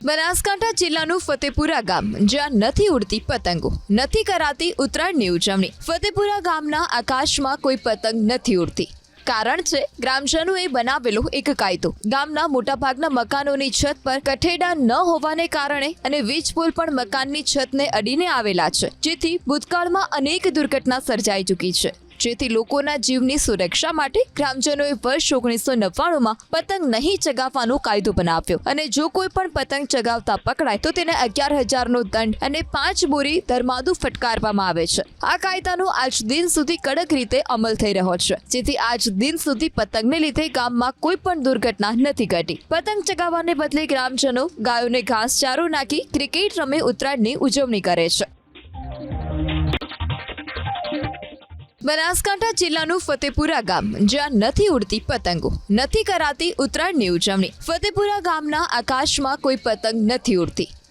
બનાસકાંઠા જિલ્લાનું ફતેપુરા ગામ જ્યાં નથી ઉડતી પતંગો, નથી કરાતી ઉત્તરાયણની ઉજવણી। ફતેપુરા ગામના આકાશમાં કોઈ પતંગ નથી ઉડતી। કારણ છે ગ્રામજનોએ બનાવેલો એક કાયદો। ગામના મોટાભાગના મકાનોની છત પર કઠેડા ન હોવાને કારણે અને વીજ પોલ પણ મકાનની છતને અડીને આવેલા છે, જેથી ભૂતકાળમાં અનેક દુર્ઘટના સર્જાઈ ચૂકી છે। જેથી લોકોના જીવની સુરક્ષા માટે ગ્રામજનોએ વર્ષ 1999માં પતંગ નહીં ચગાવવાનો કાયદો બનાવ્યો અને જો કોઈ પણ પતંગ ચગાવતા પકડાય તો તેને 11,000નો દંડ અને 5 બોરી ધર્માદુ ફટકારવામાં આવે છે। આ કાયદાનો આજ દિન સુધી કડક રીતે અમલ થઈ રહ્યો છે, જેથી આજ દિન સુધી પતંગને લીધે ગામમાં કોઈ પણ દુર્ઘટના નથી ઘટી। પતંગ ચગાવવાને બદલે ગ્રામજનો ગાયોને ઘાસચારો નાખી ક્રિકેટ રમે ઉત્તરાયણની ઉજવણી કરે છે। બનાસકાંઠા જિલ્લાનું ફતેપુરા ગામ જ્યાં નથી ઉડતી પતંગો, નથી કરાતી ઉત્તરાયણની ઉજવણી। ફતેપુરા ગામના આકાશમાં કોઈ પતંગ નથી ઉડતી।